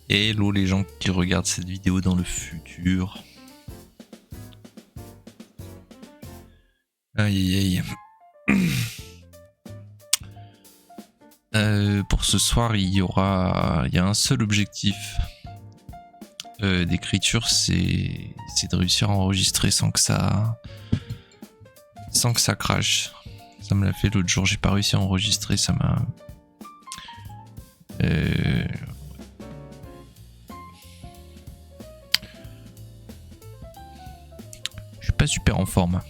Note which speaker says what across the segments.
Speaker 1: Hello les gens qui regardent cette vidéo dans le futur. Aïe aïe. Pour ce soir, il y a un seul objectif d'écriture, c'est de réussir à enregistrer sans que ça crache. Ça me l'a fait l'autre jour, j'ai pas réussi à enregistrer, ça m'a... Je suis pas super en forme.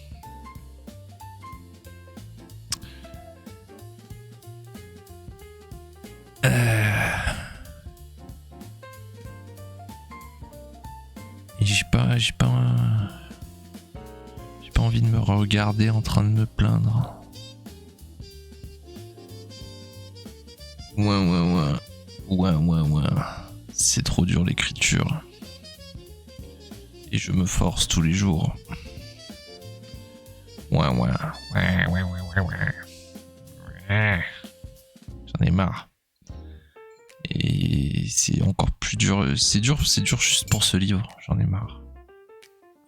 Speaker 1: J'ai pas envie de me regarder en train de me plaindre. Ouais. C'est trop dur l'écriture. Et je me force tous les jours. Ouais. J'en ai marre. Et c'est encore plus dur. C'est dur juste pour ce livre. J'en ai marre.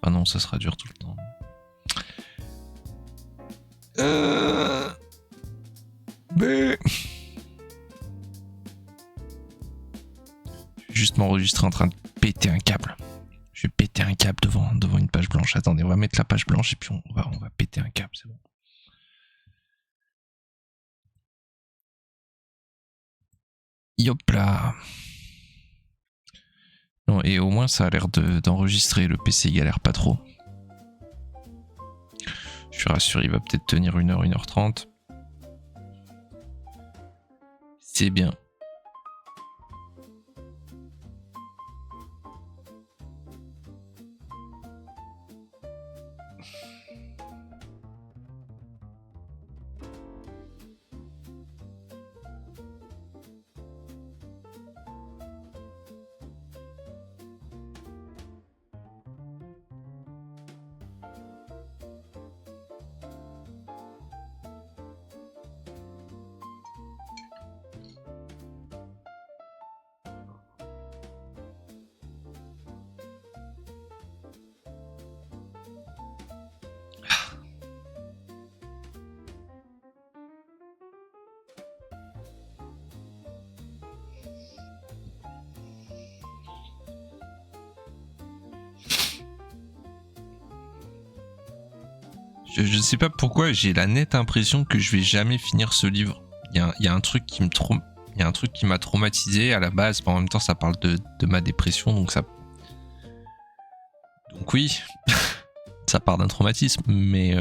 Speaker 1: Enfin non, ça sera dur tout le temps. Mais... Je vais juste m'enregistrer en train de péter un câble. Je vais péter un câble devant une page blanche. Attendez, on va mettre la page blanche et puis on va péter un câble, c'est bon. Yop là. Non, et au moins ça a l'air d'enregistrer, le PC il galère pas trop. Je suis rassuré, il va peut-être tenir 1h, 1h30. C'est bien. Je sais pas pourquoi, j'ai la nette impression que je vais jamais finir ce livre. Il y a un truc qui m'a traumatisé à la base, mais en même temps ça parle de ma dépression, donc oui, ça part d'un traumatisme, mais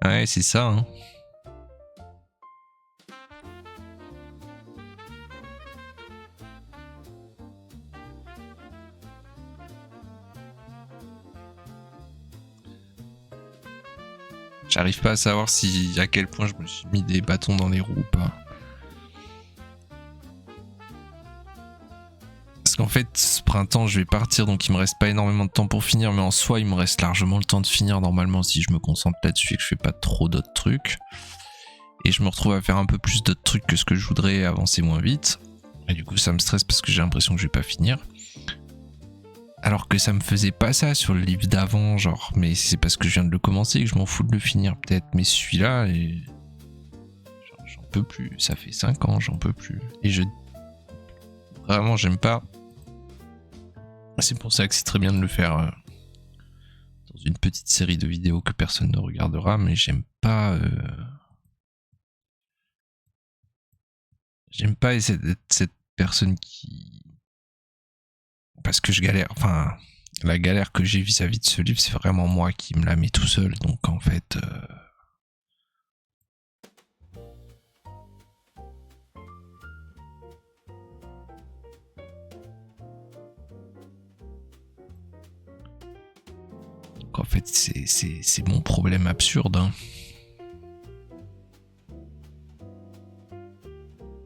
Speaker 1: ouais, c'est ça, hein. J'arrive pas à savoir à quel point je me suis mis des bâtons dans les roues ou pas. Parce qu'en fait, ce printemps, je vais partir, donc il me reste pas énormément de temps pour finir, mais en soi, il me reste largement le temps de finir normalement si je me concentre là-dessus et que je fais pas trop d'autres trucs. Et je me retrouve à faire un peu plus d'autres trucs que ce que je voudrais, avancer moins vite. Et du coup, ça me stresse parce que j'ai l'impression que je vais pas finir. Alors que ça me faisait pas ça sur le livre d'avant, genre, mais c'est parce que je viens de le commencer que je m'en fous de le finir peut-être, mais celui-là, j'en peux plus, ça fait 5 ans, j'en peux plus. Et vraiment, j'aime pas. C'est pour ça que c'est très bien de le faire dans une petite série de vidéos que personne ne regardera, mais j'aime pas être cette personne qui... Parce que je galère, enfin, la galère que j'ai vis-à-vis de ce livre, c'est vraiment moi qui me la mets tout seul, donc en fait... Donc en fait, c'est mon problème absurde, hein.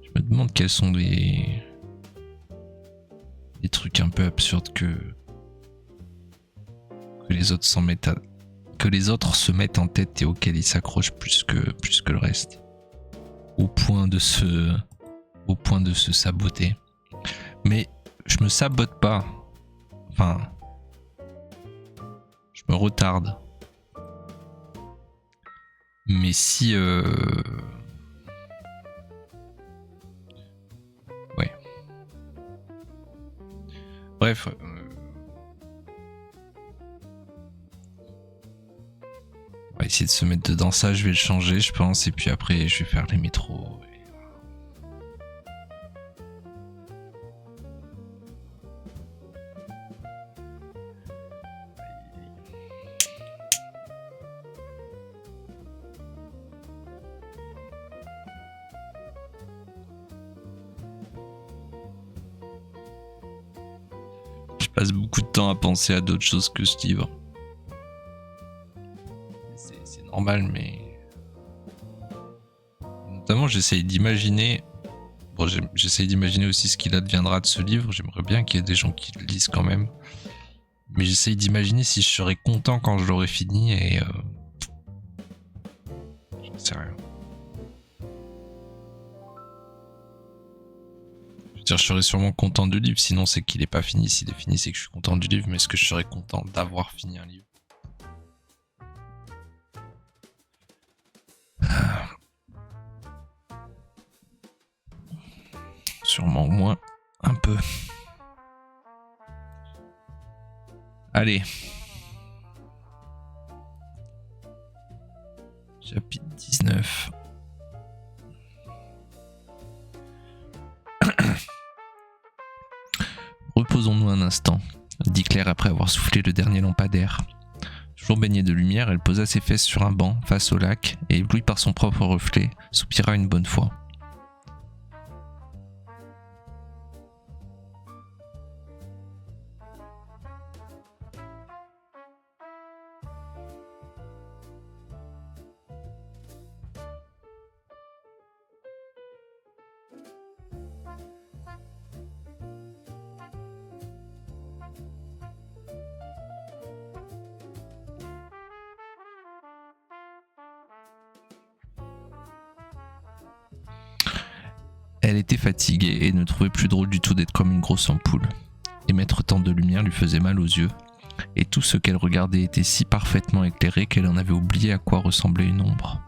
Speaker 1: Je me demande quels sont des trucs un peu absurdes que les autres que les autres se mettent en tête et auxquels ils s'accrochent plus que le reste. Au point de se au point de se saboter. Mais je me sabote pas. Enfin, je me retarde. Mais si... Ouais. Bref. On va essayer de se mettre dedans ça, je vais le changer, je pense, et puis après, je vais faire les métros. Je passe beaucoup de temps à penser à d'autres choses que ce livre. C'est normal, mais... Notamment, j'essaye d'imaginer... Bon, j'essaye d'imaginer aussi ce qu'il adviendra de ce livre. J'aimerais bien qu'il y ait des gens qui le lisent quand même. Mais j'essaye d'imaginer si je serais content quand je l'aurai fini et... J'en sais rien. Je veux dire, je serais sûrement content du livre, sinon c'est qu'il est pas fini. S'il est fini, c'est que je suis content du livre, mais est-ce que je serais content d'avoir fini un livre? Sûrement moins un peu. Allez. Chapitre 19. Reposons-nous un instant, dit Claire après avoir soufflé le dernier lampadaire. Toujours baignée de lumière, elle posa ses fesses sur un banc face au lac et, éblouie par son propre reflet, soupira une bonne fois. Elle était fatiguée et ne trouvait plus drôle du tout d'être comme une grosse ampoule. Émettre tant de lumière lui faisait mal aux yeux, et tout ce qu'elle regardait était si parfaitement éclairé qu'elle en avait oublié à quoi ressemblait une ombre.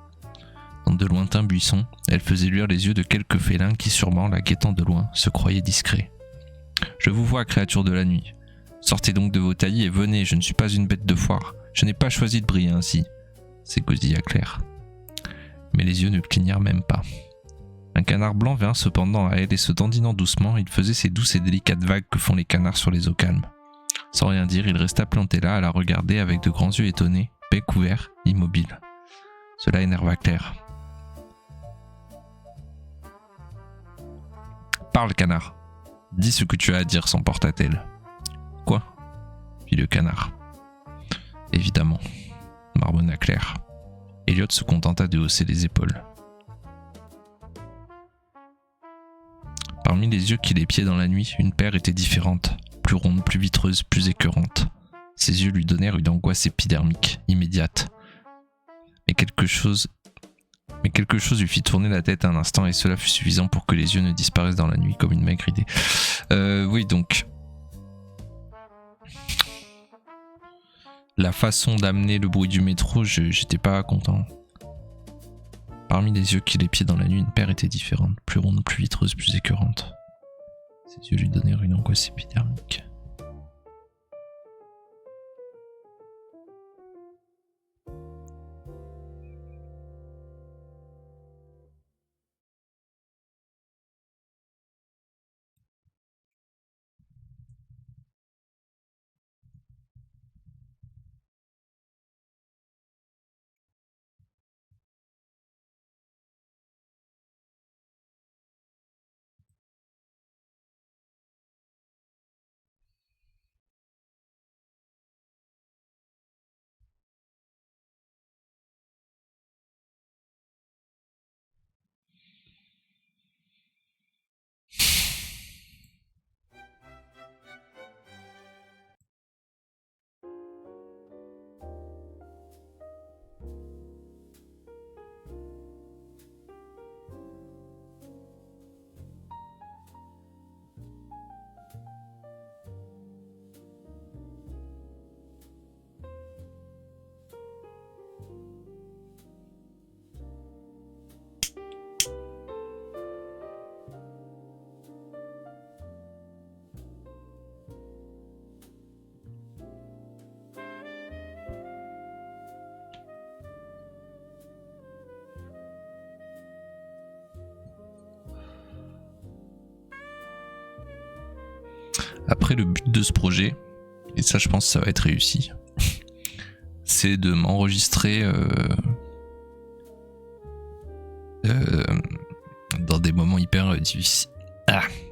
Speaker 1: Dans de lointains buissons, elle faisait luire les yeux de quelques félins qui, sûrement la guettant de loin, se croyaient discrets. « Je vous vois, créatures de la nuit. Sortez donc de vos taillis et venez, je ne suis pas une bête de foire. Je n'ai pas choisi de briller ainsi. » s'égosilla Claire. Mais les yeux ne clignèrent même pas. Un canard blanc vint cependant à elle et se dandinant doucement, il faisait ces douces et délicates vagues que font les canards sur les eaux calmes. Sans rien dire, il resta planté là à la regarder avec de grands yeux étonnés, bec ouvert, immobile. Cela énerva Claire. « Parle, canard. Dis ce que tu as à dire, s'emporta-t-elle. »« Quoi ?» fit le canard. « Évidemment, » marmonna Claire. Elliot se contenta de hausser les épaules. Parmi les yeux qui l'épiaient dans la nuit, une paire était différente, plus ronde, plus vitreuse, plus écœurante. Ses yeux lui donnèrent une angoisse épidermique, immédiate. Mais quelque chose lui fit tourner la tête un instant et cela fut suffisant pour que les yeux ne disparaissent dans la nuit comme une maigre idée. Oui, donc... La façon d'amener le bruit du métro, j'étais pas content. Parmi les yeux qui l'épiaient dans la nuit, une paire était différente, plus ronde, plus vitreuse, plus écœurante. Ses yeux lui donnèrent une angoisse épidermique. Après, le but de ce projet, et ça je pense que ça va être réussi, c'est de m'enregistrer dans des moments hyper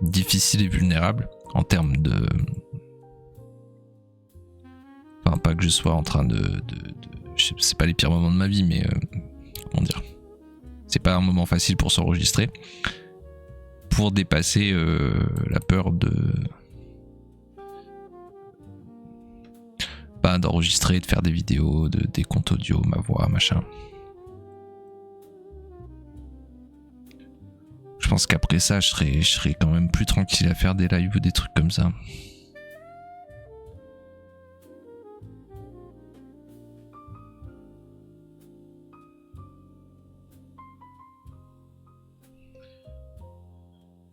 Speaker 1: difficiles et vulnérables en termes de... Enfin, pas que je sois en train de... C'est pas les pires moments de ma vie, mais... comment dire, c'est pas un moment facile pour s'enregistrer, pour dépasser la peur de... Pas d'enregistrer, de faire des vidéos, des comptes audio, ma voix, machin. Je pense qu'après ça, je serais quand même plus tranquille à faire des lives ou des trucs comme ça.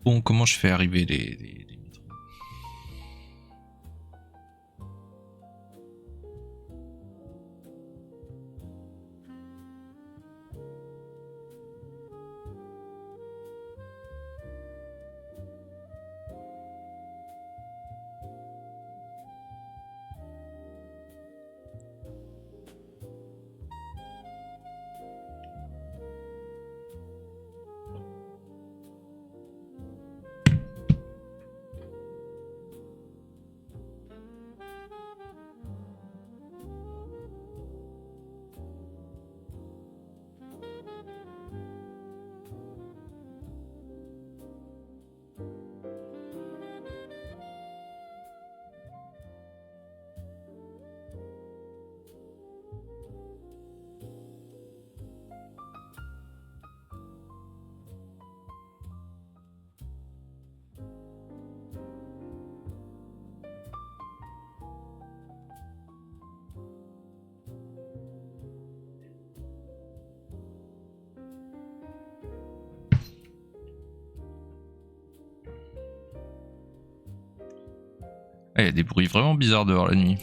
Speaker 1: Bon, comment je fais arriver les métros ? Il y a des bruits vraiment bizarres dehors la nuit.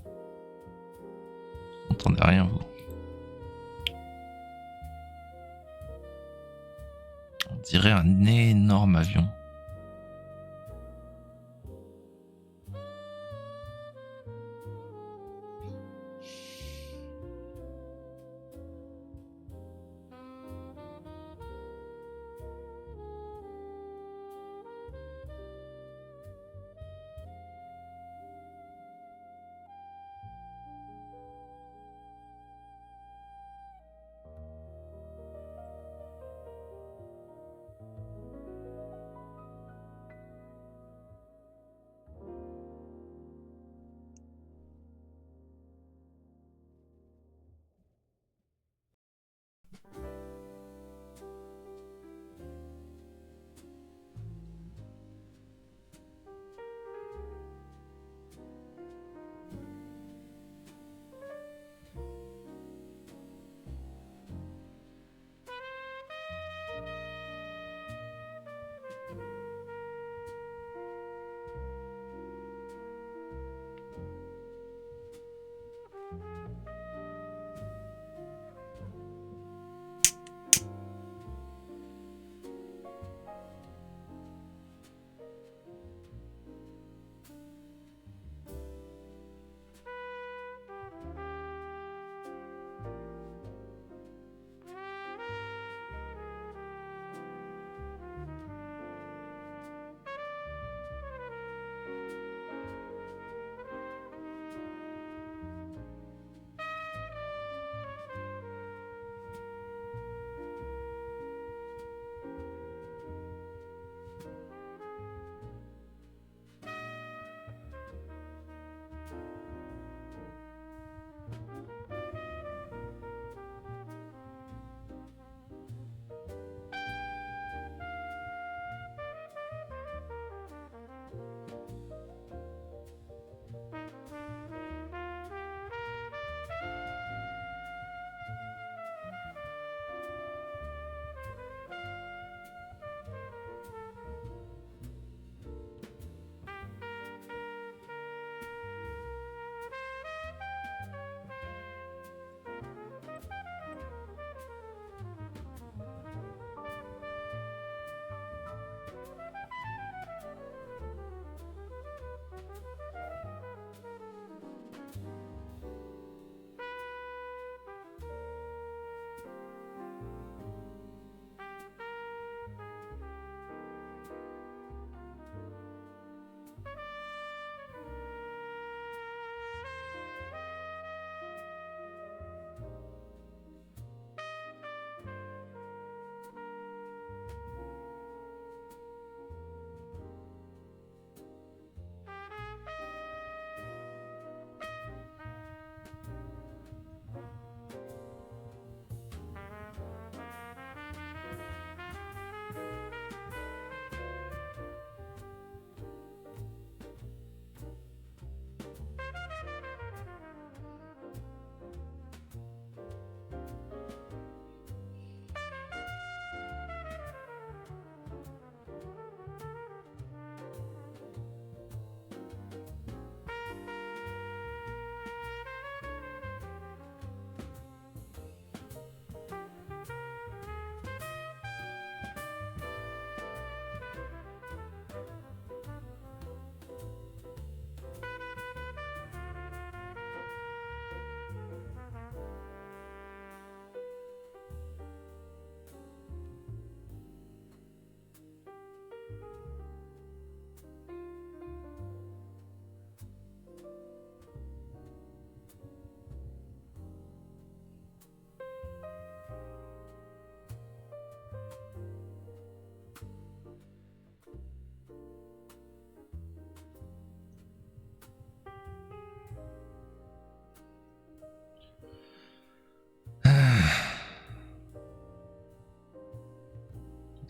Speaker 1: Vous n'entendez rien, vous. On dirait un énorme avion.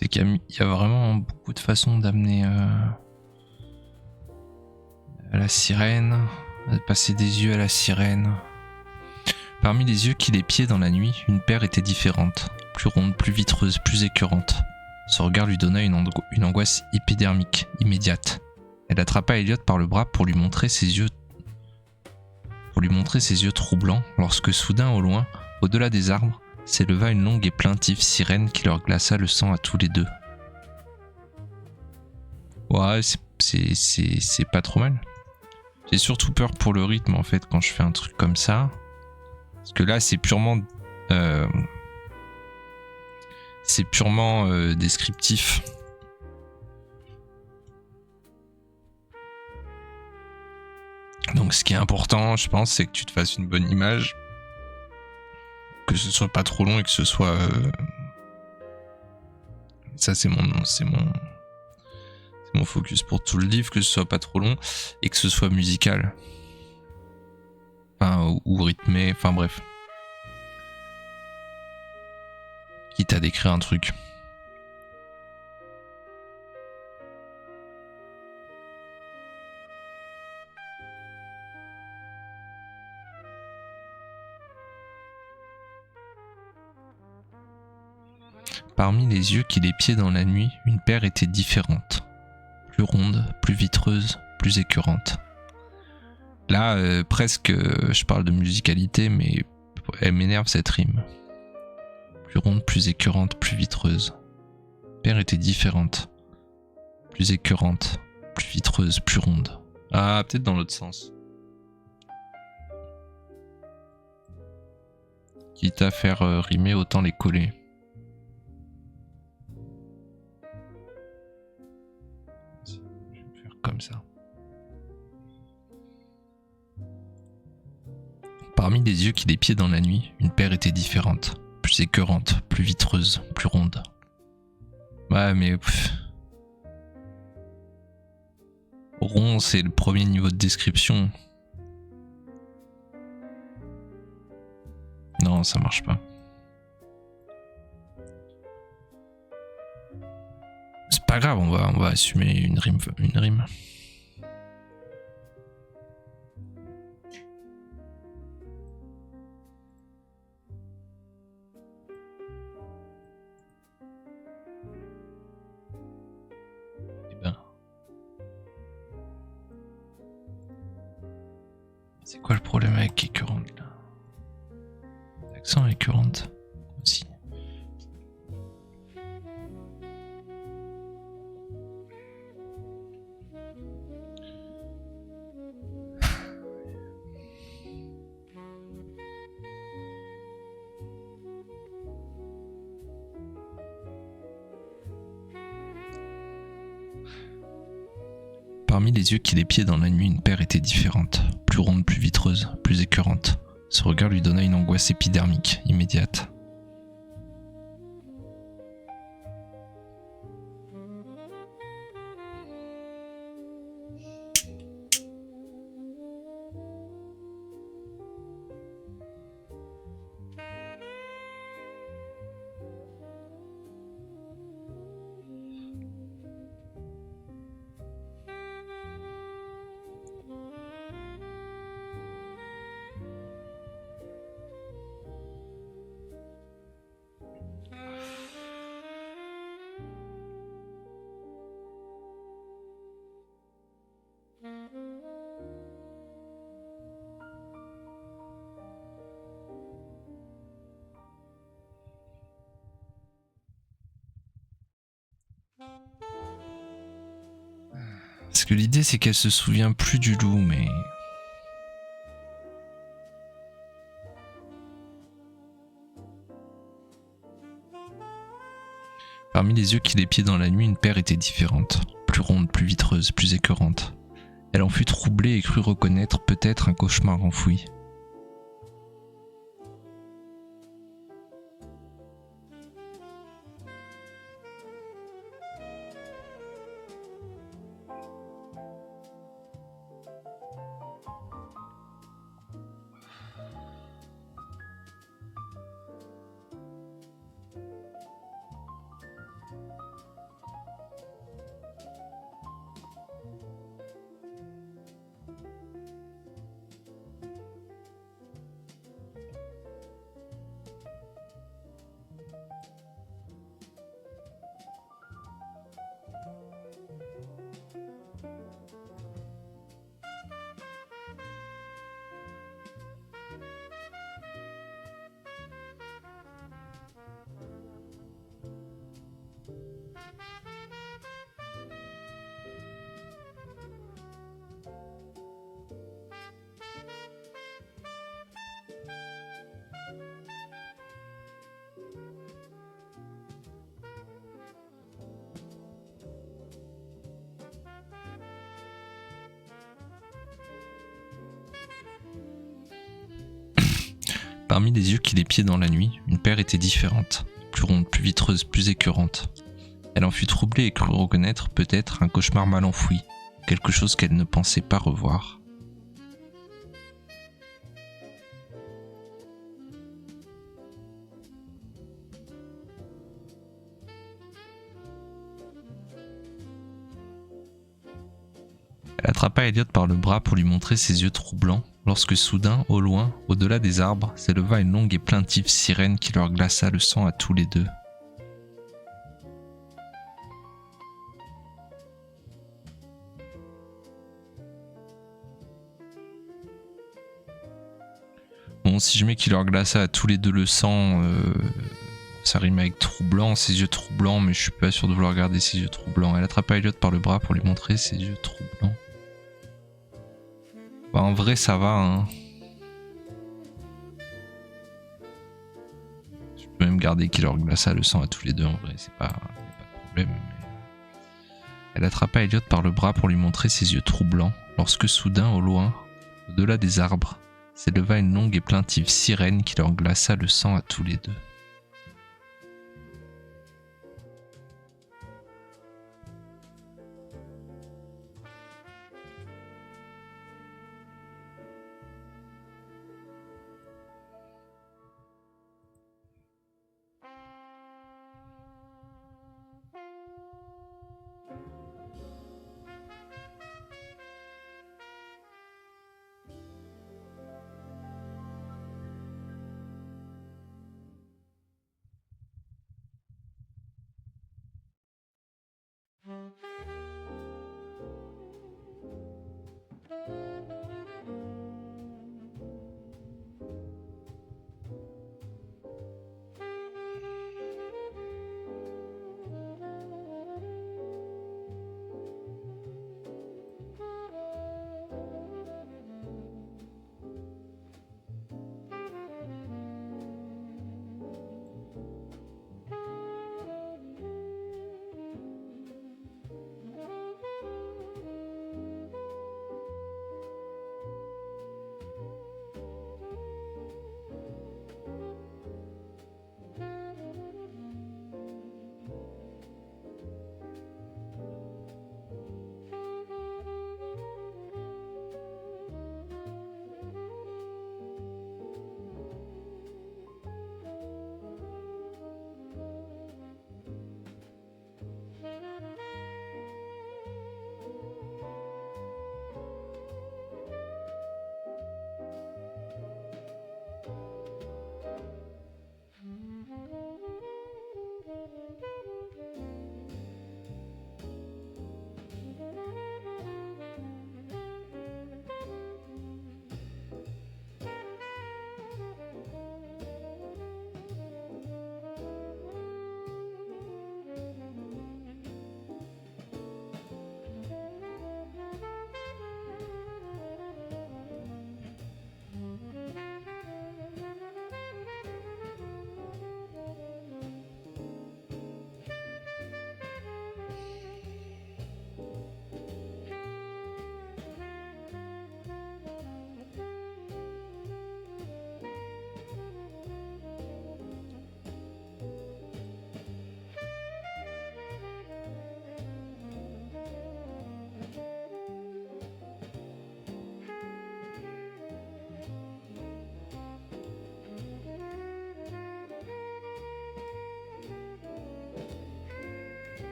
Speaker 1: C'est qu'il y a vraiment beaucoup de façons d'amener à la sirène, de passer des yeux à la sirène. Parmi les yeux qui l'épiaient dans la nuit, une paire était différente, plus ronde, plus vitreuse, plus écœurante. Ce regard lui donna une angoisse épidermique, immédiate. Elle attrapa Elliot par le bras pour lui montrer ses yeux troublants, lorsque soudain, au loin, au-delà des arbres, s'éleva une longue et plaintive sirène qui leur glaça le sang à tous les deux. Ouais, c'est pas trop mal. J'ai surtout peur pour le rythme en fait quand je fais un truc comme ça. Parce que là c'est purement descriptif. Donc ce qui est important, je pense, c'est que tu te fasses une bonne image, que ce soit pas trop long et que ce soit ça c'est mon focus pour tout le livre, que ce soit pas trop long et que ce soit musical. Enfin, ou rythmé, enfin bref. Quitte à décrire un truc. Parmi les yeux qui l'épiaient dans la nuit, une paire était différente. Plus ronde, plus vitreuse, plus écœurante. Là, presque, je parle de musicalité, mais elle m'énerve cette rime. Plus ronde, plus écœurante, plus vitreuse. Paire était différente. Plus écœurante, plus vitreuse, plus ronde. Ah, peut-être dans l'autre sens. Quitte à faire rimer, autant les coller. Je vais faire comme ça. Parmi les yeux qui l'épiaient dans la nuit, une paire était différente. Plus écœurante, plus vitreuse, plus ronde. Ouais, mais... Rond, c'est le premier niveau de description. Non, ça marche pas. C'est pas grave, on va assumer une rime. C'est quoi le problème avec écœurante là? L'accent écœurante aussi. Parmi les yeux qui l'épiaient dans la nuit, une paire était différente, plus ronde, plus vitreuse, plus écœurante. Ce regard lui donna une angoisse épidermique, immédiate. Parce que l'idée c'est qu'elle se souvient plus du loup, mais... Parmi les yeux qui l'épiaient dans la nuit, une paire était différente, plus ronde, plus vitreuse, plus écœurante. Elle en fut troublée et crut reconnaître peut-être un cauchemar enfoui. Parmi les yeux qui l'épiaient dans la nuit, une paire était différente, plus ronde, plus vitreuse, plus écœurante. Elle en fut troublée et crut reconnaître peut-être un cauchemar mal enfoui, quelque chose qu'elle ne pensait pas revoir. Elle attrapa Elliot par le bras pour lui montrer ses yeux troublants, lorsque soudain, au loin, au-delà des arbres, s'éleva une longue et plaintive sirène qui leur glaça le sang à tous les deux. Bon, si je mets qu'il leur glaça à tous les deux le sang, ça rime avec troublant, ses yeux troublants, mais je suis pas sûr de vouloir regarder ses yeux troublants. Elle attrapa Elliot par le bras pour lui montrer ses yeux troublants. Bah, en vrai, ça va, hein. Je peux même garder qu'il leur glaça le sang à tous les deux, en vrai, c'est pas, y a pas de problème. Mais... Elle attrapa Elliot par le bras pour lui montrer ses yeux troublants, lorsque soudain, au loin, au-delà des arbres, s'éleva une longue et plaintive sirène qui leur glaça le sang à tous les deux.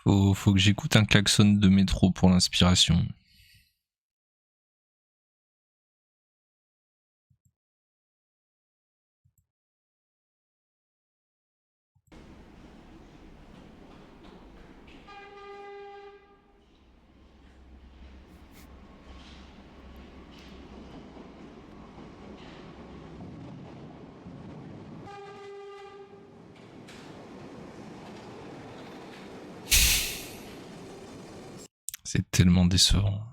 Speaker 1: Faut que j'écoute un klaxon de métro pour l'inspiration. C'est tellement décevant.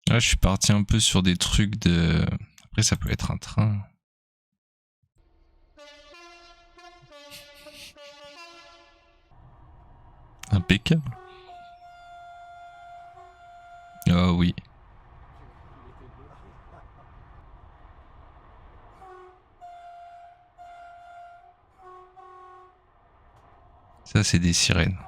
Speaker 1: Là, je suis parti un peu sur des trucs de... Après, ça peut être un train. Impeccable. Ah oui. Ça, c'est des sirènes.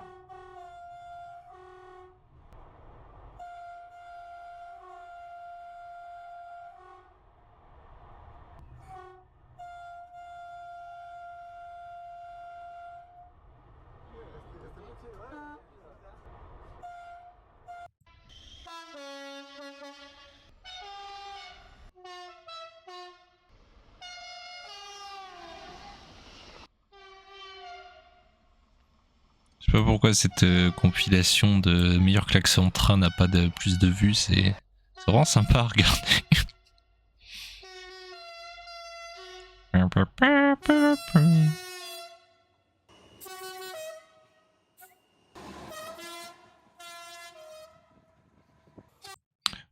Speaker 1: Je sais pas pourquoi cette compilation de meilleurs klaxons de train n'a pas de plus de vues, c'est vraiment sympa à regarder.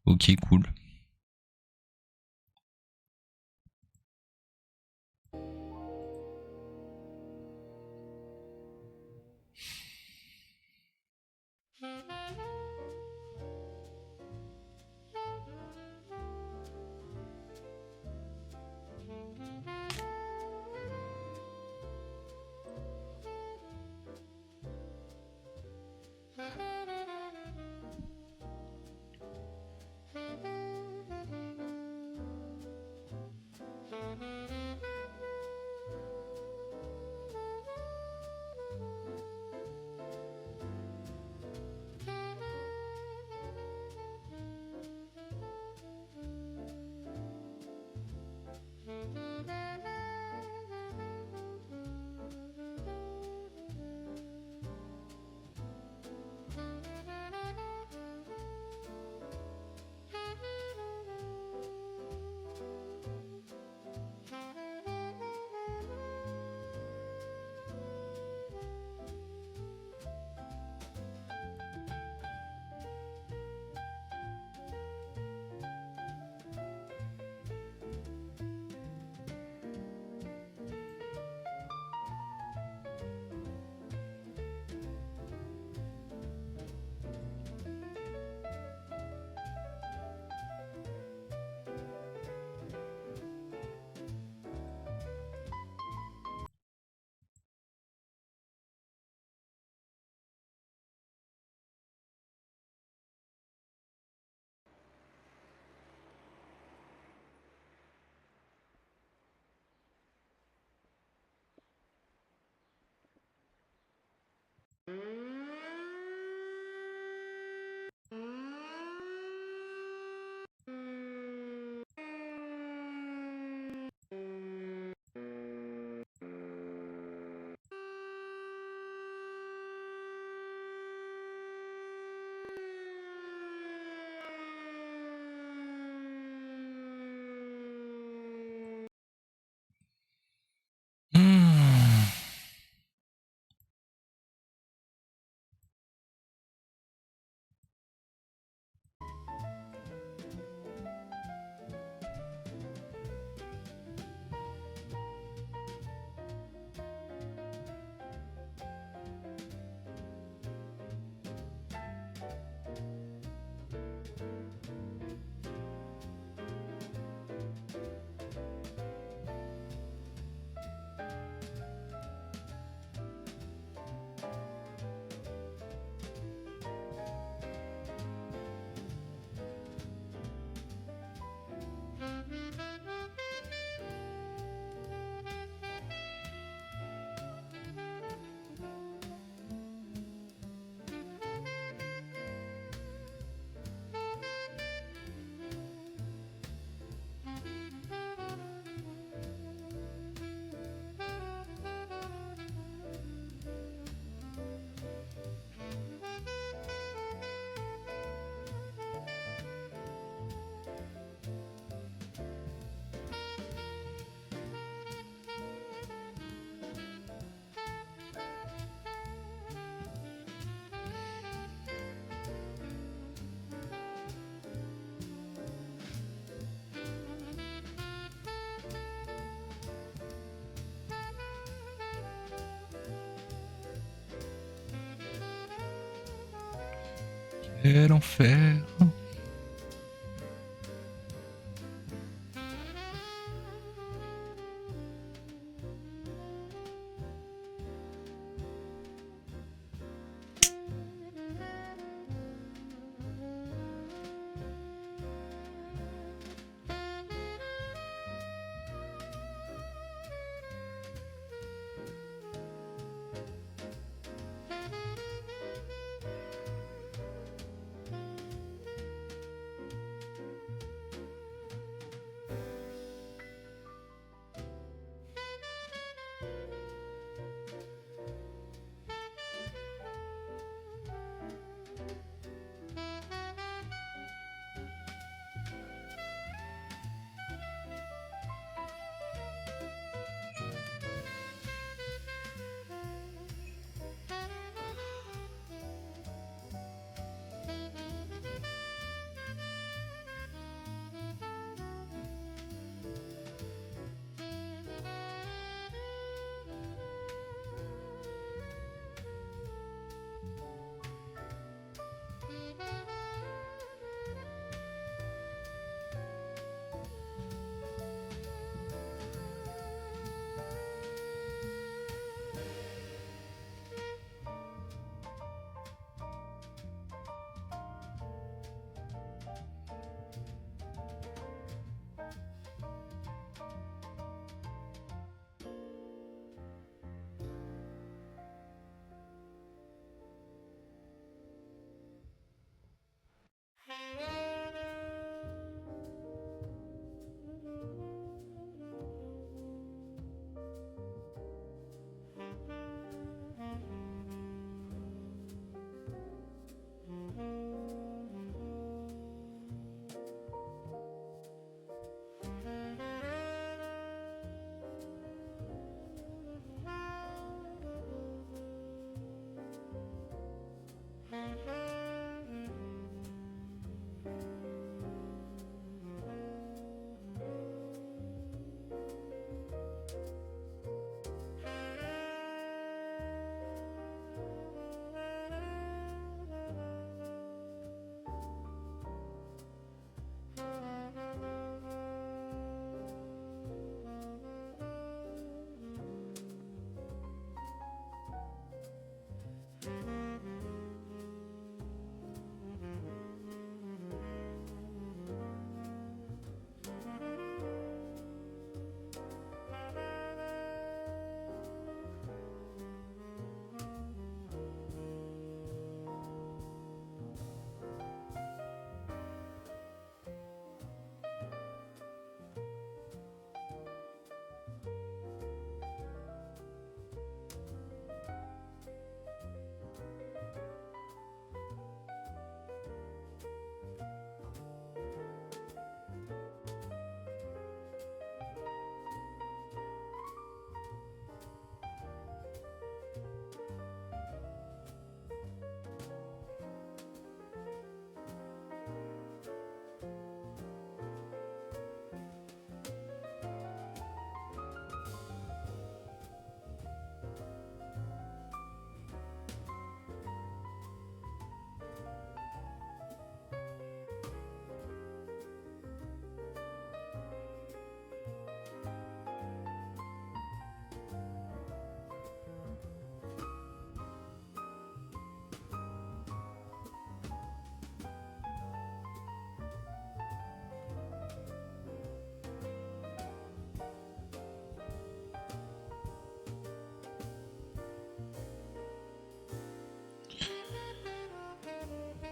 Speaker 1: Ok, cool. l'enfer.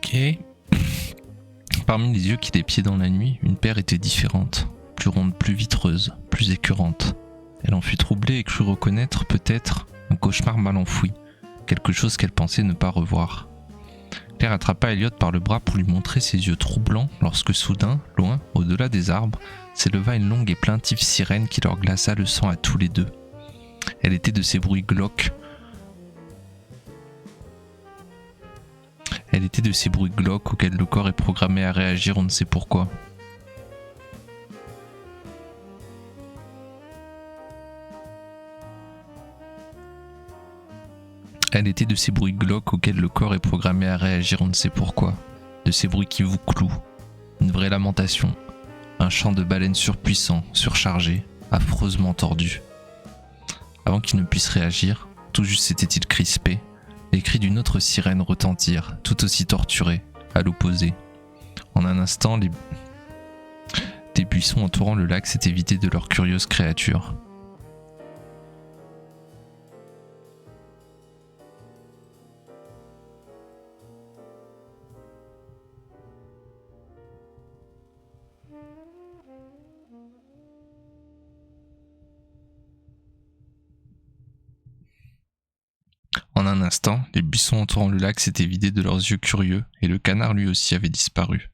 Speaker 1: Ok. Parmi les yeux qui l'épiaient dans la nuit, une paire était différente, plus ronde, plus vitreuse, plus écœurante. Elle en fut troublée et crut reconnaître, peut-être, un cauchemar mal enfoui, quelque chose qu'elle pensait ne pas revoir. Claire attrapa Elliot par le bras pour lui montrer ses yeux troublants lorsque soudain, loin, au-delà des arbres, s'éleva une longue et plaintive sirène qui leur glaça le sang à tous les deux. Elle était de ces bruits glauques. Elle était de ces bruits glauques auxquels le corps est programmé à réagir, on ne sait pourquoi. Elle était de ces bruits glauques auxquels le corps est programmé à réagir, on ne sait pourquoi. de ces bruits qui vous clouent. Une vraie lamentation. Un chant de baleine surpuissant, surchargé, affreusement tordu. Avant qu'il ne puisse réagir, tout juste s'était-il crispé, les cris d'une autre sirène retentirent, tout aussi torturés, à l'opposé. En un instant, des buissons entourant le lac s'étaient vidés de leurs curieuses créatures. En un instant, les buissons entourant le lac s'étaient vidés de leurs yeux curieux, et le canard lui aussi avait disparu.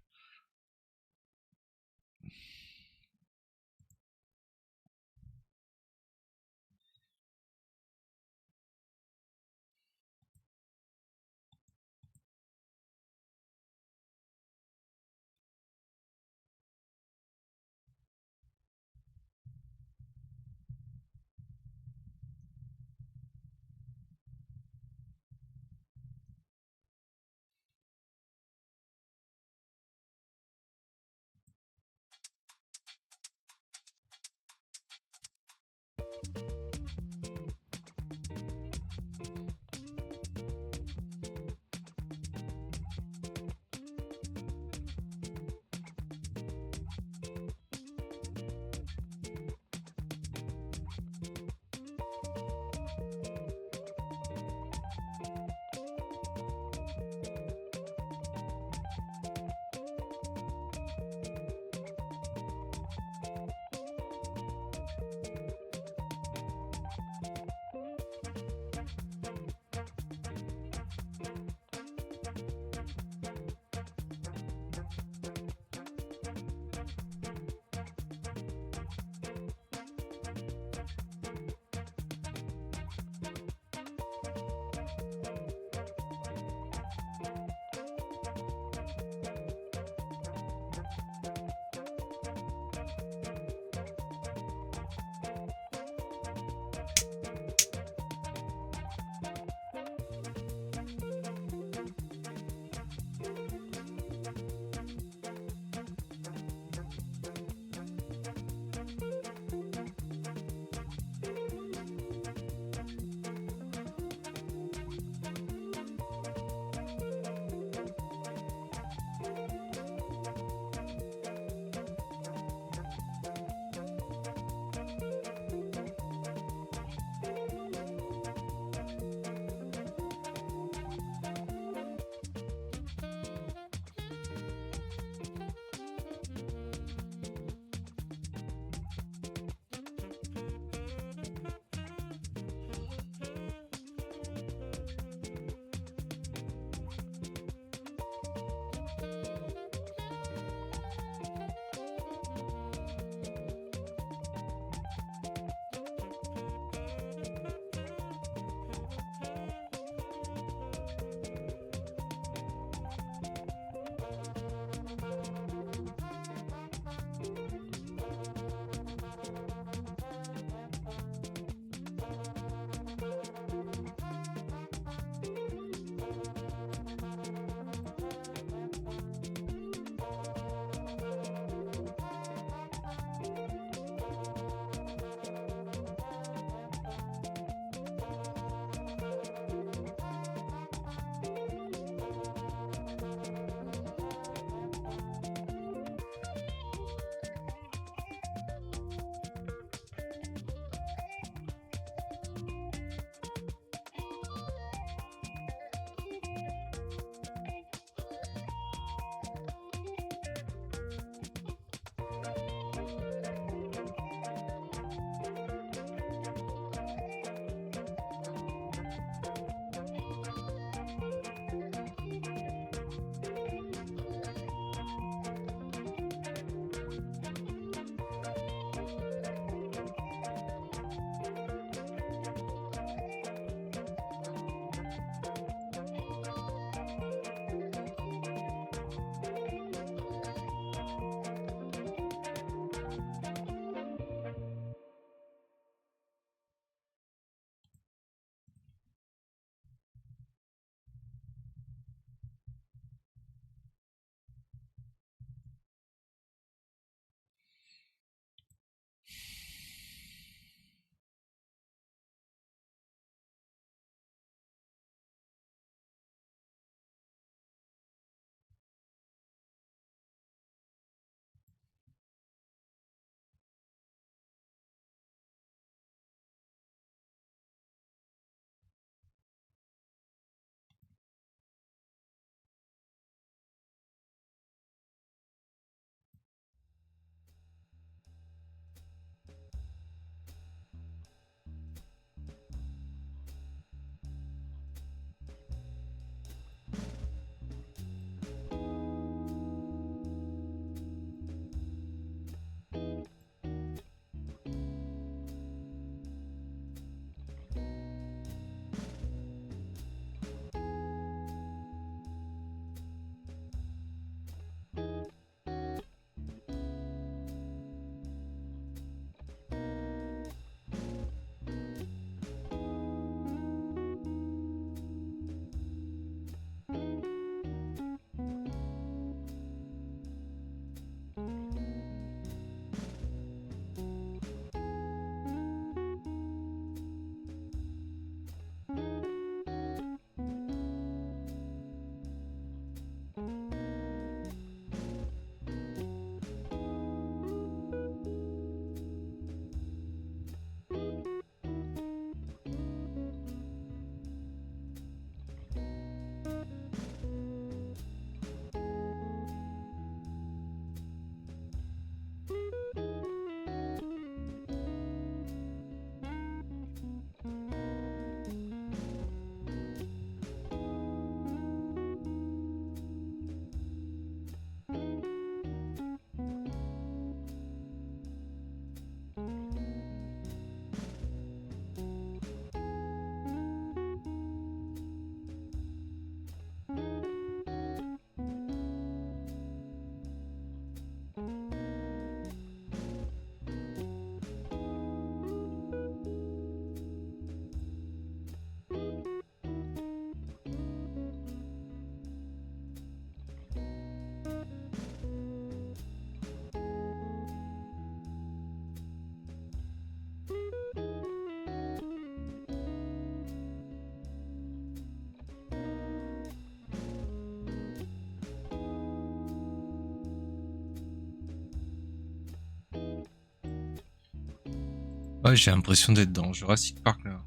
Speaker 1: Ouais, j'ai l'impression d'être dans Jurassic Park là.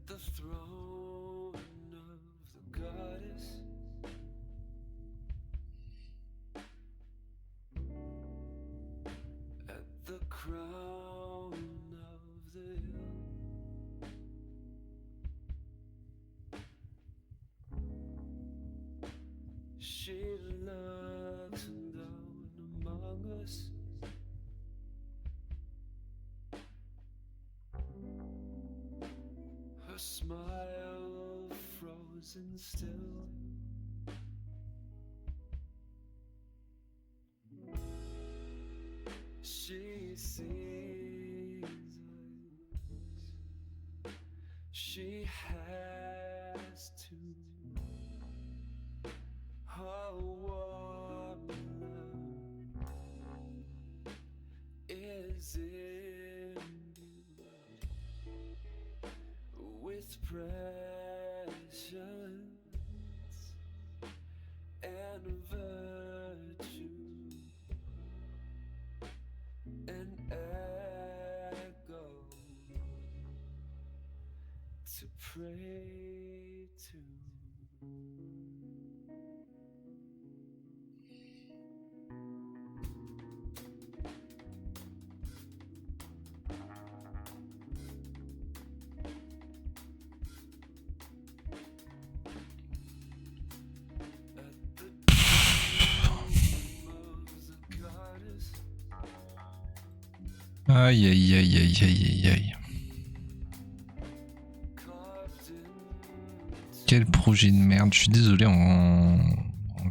Speaker 2: The throne of the goddess, at the crown of the hill, she looks down among us. Her smile frozen still. She sees us. She has to. Her warm love is in with prescience and virtue, an echo to pray to.
Speaker 1: Aïe aïe aïe aïe aïe aïe aïe. Quel projet de merde. Je suis désolé, en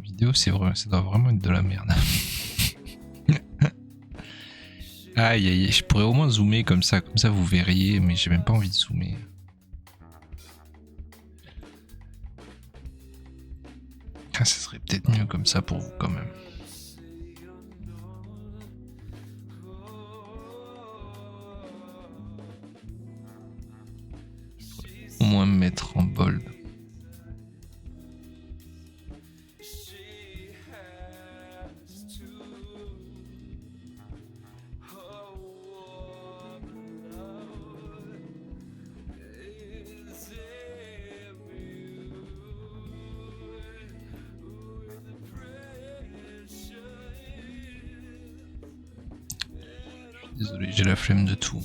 Speaker 1: vidéo c'est vrai, ça doit vraiment être de la merde. Aïe aïe, je pourrais au moins zoomer comme ça vous verriez, mais j'ai même pas envie de zoomer. Ah, ça serait peut-être mieux comme ça pour vous quand même. Au moins me mettre en bold. Désolé, j'ai la flemme de tout.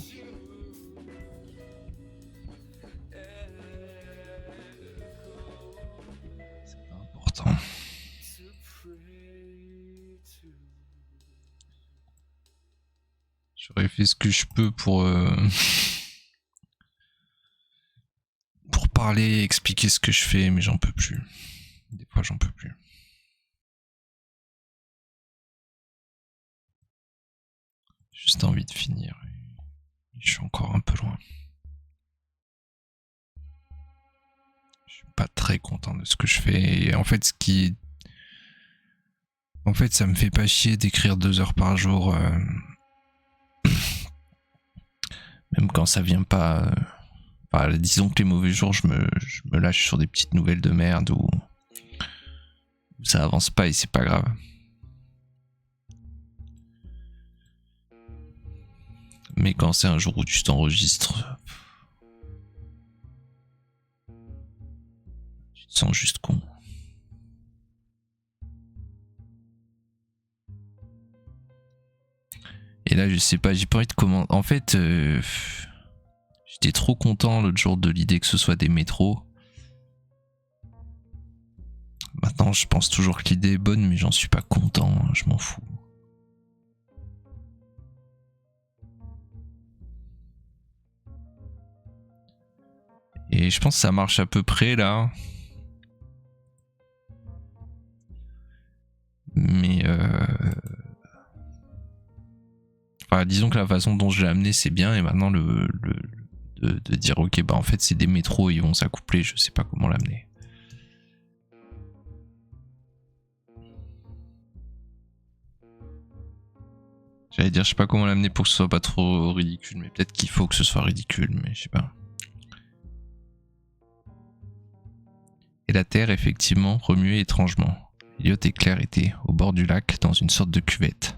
Speaker 1: C'est pas important. J'aurais fait ce que je peux pour parler, expliquer ce que je fais, mais j'en peux plus. Des fois, j'en peux plus. J'ai juste envie de finir. Je suis encore un peu loin. Je suis pas très content de ce que je fais. Et en fait, ça me fait pas chier d'écrire 2 heures par jour. Même quand ça vient pas. Enfin, disons que les mauvais jours, je me lâche sur des petites nouvelles de merde où ça avance pas et c'est pas grave. Mais quand c'est un jour où tu t'enregistres, tu te sens juste con. Et là, je sais pas, j'ai pas envie de comment. En fait, j'étais trop content l'autre jour de l'idée que ce soit des métros. Maintenant, je pense toujours que l'idée est bonne, mais j'en suis pas content, je m'en fous. Et je pense que ça marche à peu près là. Mais enfin, disons que la façon dont je l'ai amené c'est bien et maintenant de dire ok bah en fait c'est des métros, ils vont s'accoupler, je sais pas comment l'amener. J'allais dire je sais pas comment l'amener pour que ce soit pas trop ridicule, mais peut-être qu'il faut que ce soit ridicule, mais je sais pas. Et la terre effectivement remuait étrangement. Elliot et Claire étaient au bord du lac dans une sorte de cuvette.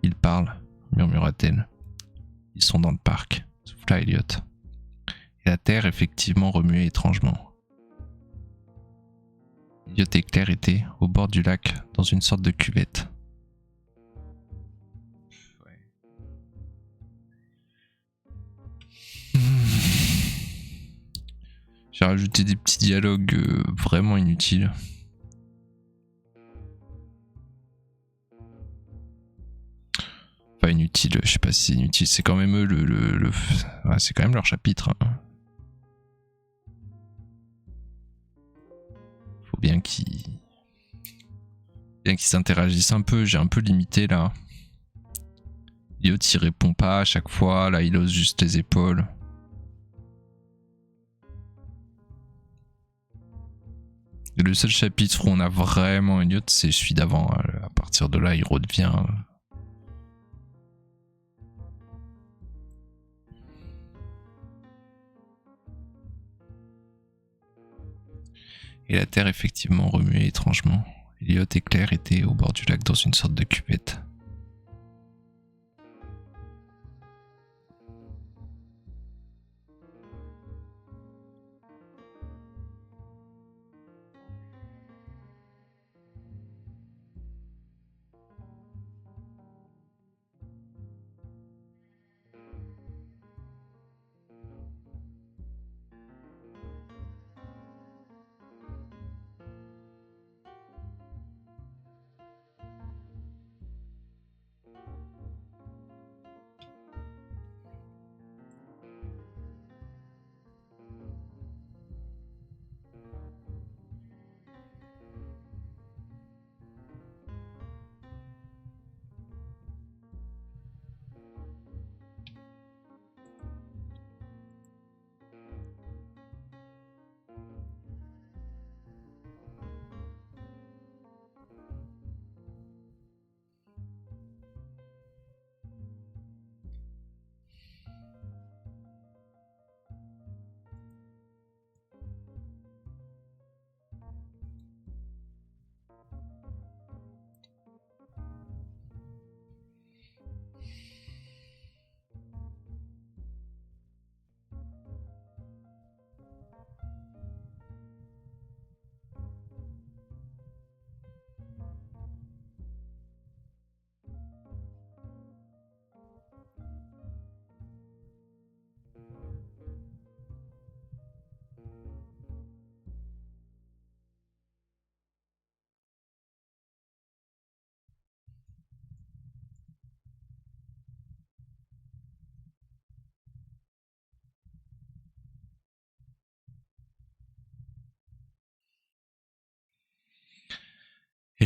Speaker 1: Ils parlent, murmura-t-elle. Ils sont dans le parc, souffla Elliot. Et la terre effectivement remuait étrangement. Elliot et Claire étaient au bord du lac dans une sorte de cuvette. J'ai rajouté des petits dialogues vraiment inutiles. Enfin inutile, je sais pas si c'est inutile, c'est quand même eux ouais, c'est quand même leur chapitre. Hein. Faut bien qu'ils s'interagissent un peu, j'ai un peu limité là. Elliot il répond pas à chaque fois, là il hausse juste les épaules. Et le seul chapitre où on a vraiment Elliot, c'est celui d'avant. À partir de là, il redevient. Et la terre effectivement remuait étrangement. Elliot et Claire étaient au bord du lac dans une sorte de cuvette.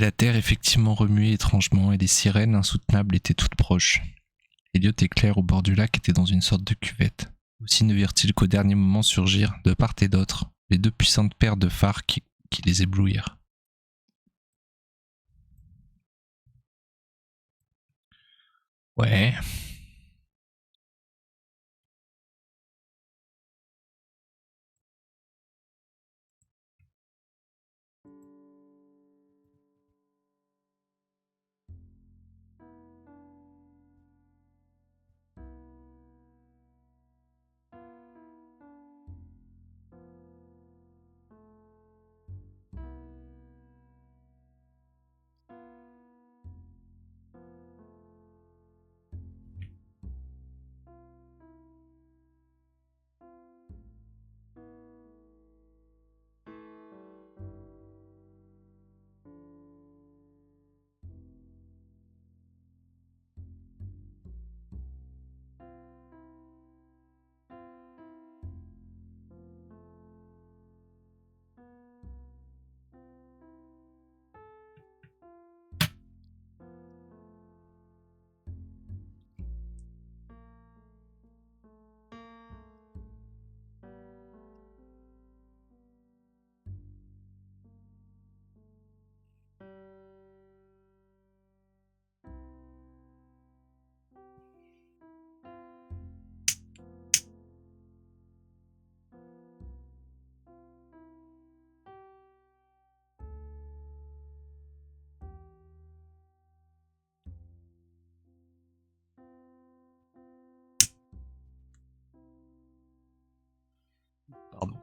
Speaker 1: Et la terre effectivement remuait étrangement, et des sirènes insoutenables étaient toutes proches. Elliot et Claire au bord du lac étaient dans une sorte de cuvette. Aussi ne virent-ils qu'au dernier moment surgir, de part et d'autre, les deux puissantes paires de phares qui les éblouirent. Ouais. Pardon.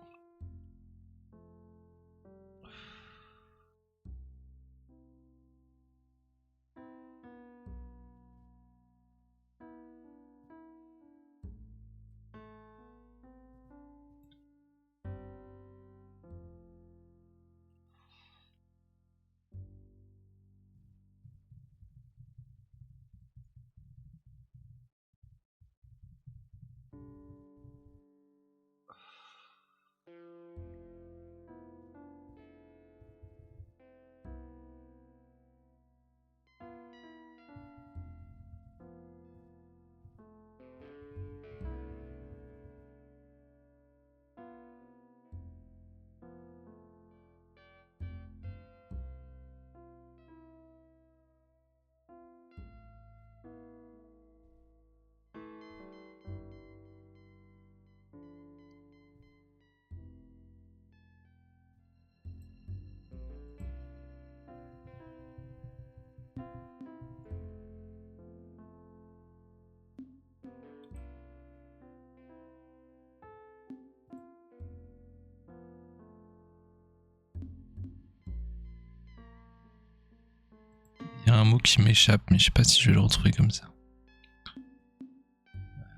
Speaker 1: Il y a un mot qui m'échappe, mais je sais pas si je vais le retrouver comme ça.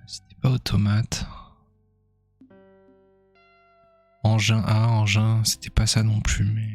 Speaker 1: C'était pas automate. Engin A, engin, c'était pas ça non plus, mais...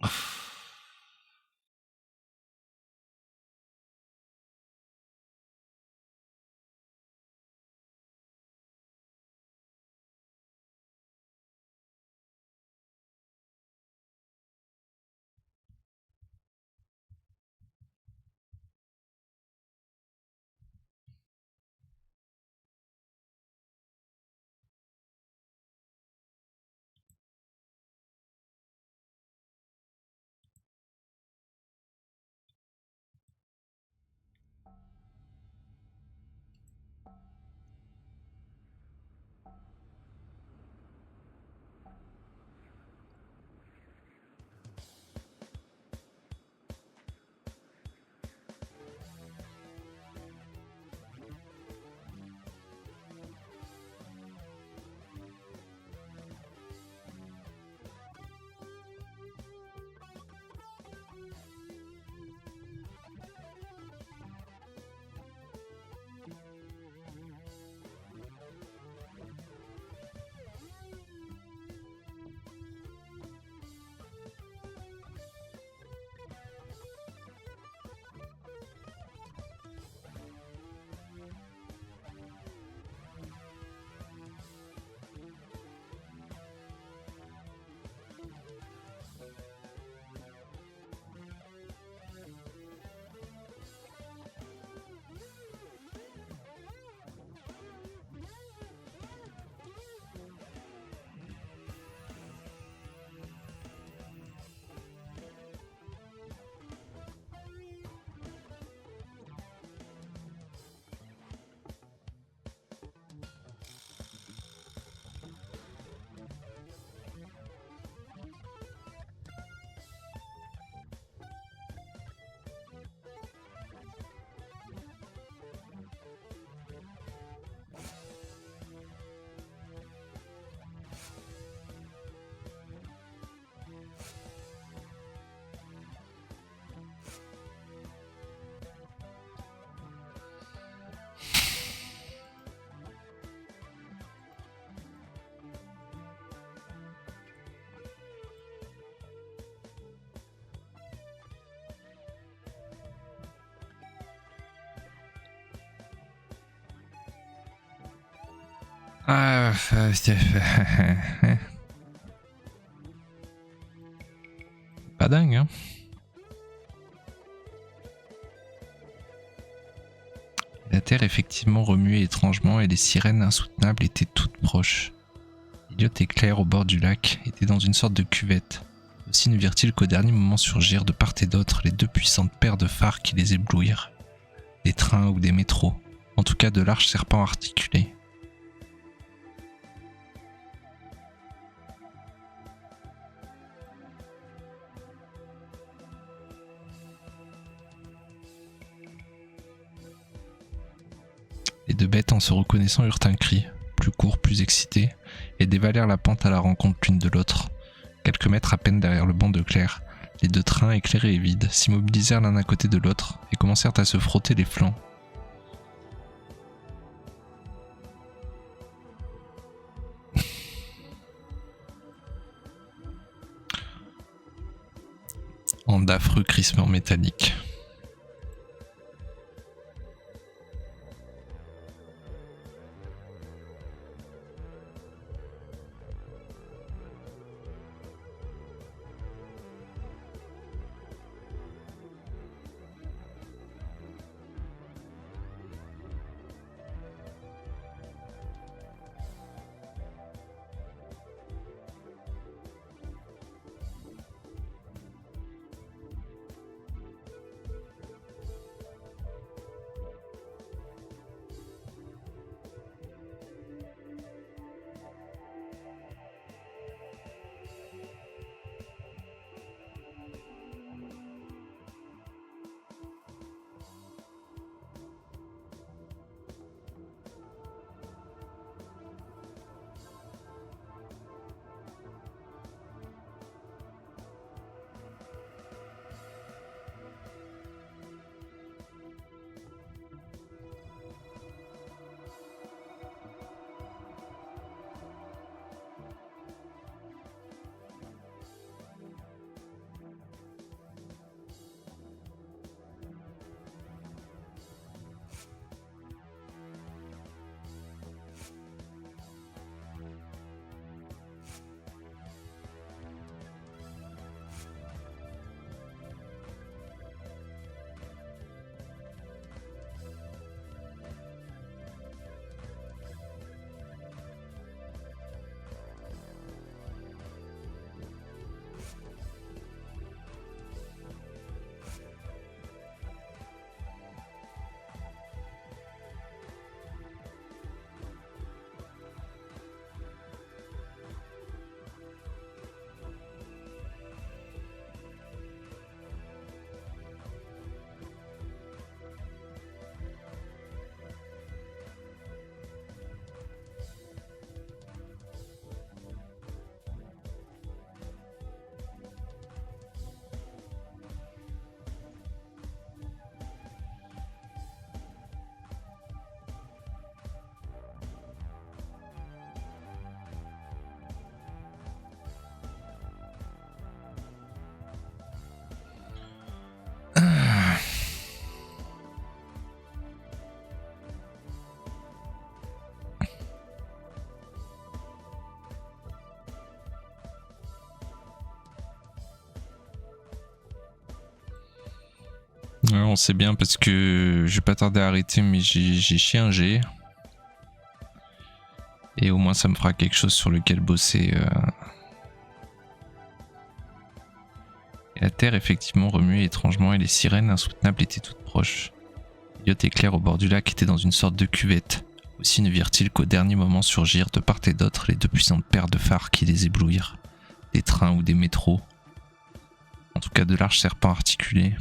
Speaker 1: Ah, pas dingue, hein. La terre effectivement remuait étrangement et les sirènes insoutenables étaient toutes proches. Elliot et Claire, au bord du lac, étaient dans une sorte de cuvette. Aussi ne virent-ils qu'au dernier moment surgir de part et d'autre les deux puissantes paires de phares qui les éblouirent. Des trains ou des métros, en tout cas de larges serpents articulés. Les deux bêtes, en se reconnaissant, eurent un cri, plus court, plus excité, et dévalèrent la pente à la rencontre l'une de l'autre. Quelques mètres à peine derrière le banc de Claire, les deux trains, éclairés et vides, s'immobilisèrent l'un à côté de l'autre et commencèrent à se frotter les flancs. En d'affreux crissements métalliques. Ouais, on sait bien parce que je vais pas tarder à arrêter, mais j'ai chié un G. Et au moins ça me fera quelque chose sur lequel bosser. Et la terre effectivement remuait étrangement et les sirènes insoutenables étaient toutes proches. Elliot et Claire au bord du lac étaient dans une sorte de cuvette. Aussi ne virent-ils qu'au dernier moment surgir de part et d'autre les deux puissantes paires de phares qui les éblouirent. Des trains ou des métros. En tout cas de larges serpents articulés.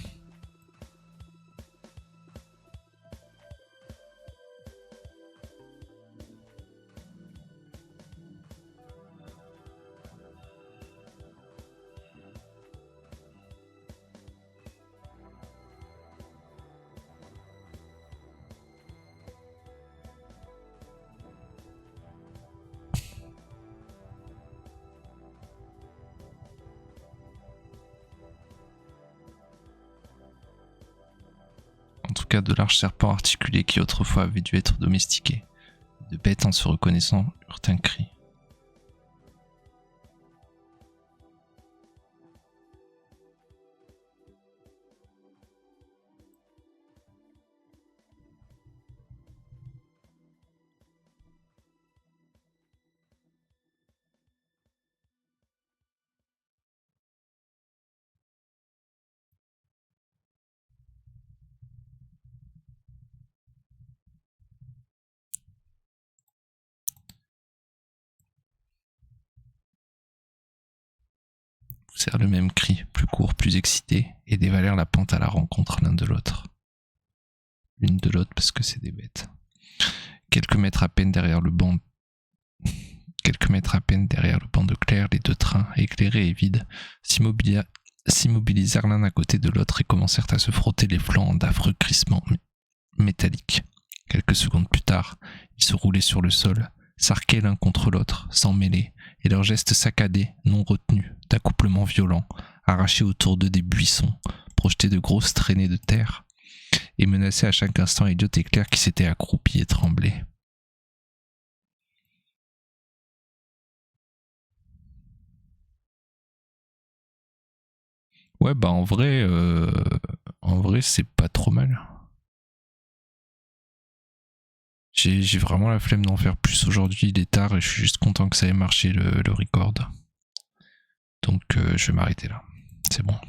Speaker 1: En tout cas de larges serpents articulés qui autrefois avaient dû être domestiqués. De bêtes en se reconnaissant eurent un cri. Poussèrent le même cri, plus court, plus excité, et dévalèrent la pente à la rencontre l'un de l'autre. L'une de l'autre parce que c'est des bêtes. Quelques mètres à peine derrière le banc de Claire, les deux trains, éclairés et vides, s'immobilisèrent l'un à côté de l'autre et commencèrent à se frotter les flancs en d'affreux crissements métalliques. Quelques secondes plus tard, ils se roulaient sur le sol, s'arquaient l'un contre l'autre, s'en mêlaient, et leurs gestes saccadés, non retenus, d'accouplements violents, arrachaient autour d'eux des buissons, projetaient de grosses traînées de terre, et menaçaient à chaque instant Elliot et Claire qui s'étaient accroupis et tremblaient. Ouais, bah en vrai c'est pas trop mal. J'ai vraiment la flemme d'en faire plus aujourd'hui, il est tard et je suis juste content que ça ait marché le record. Donc je vais m'arrêter là. C'est bon.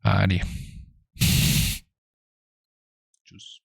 Speaker 1: Allez. Tchuss.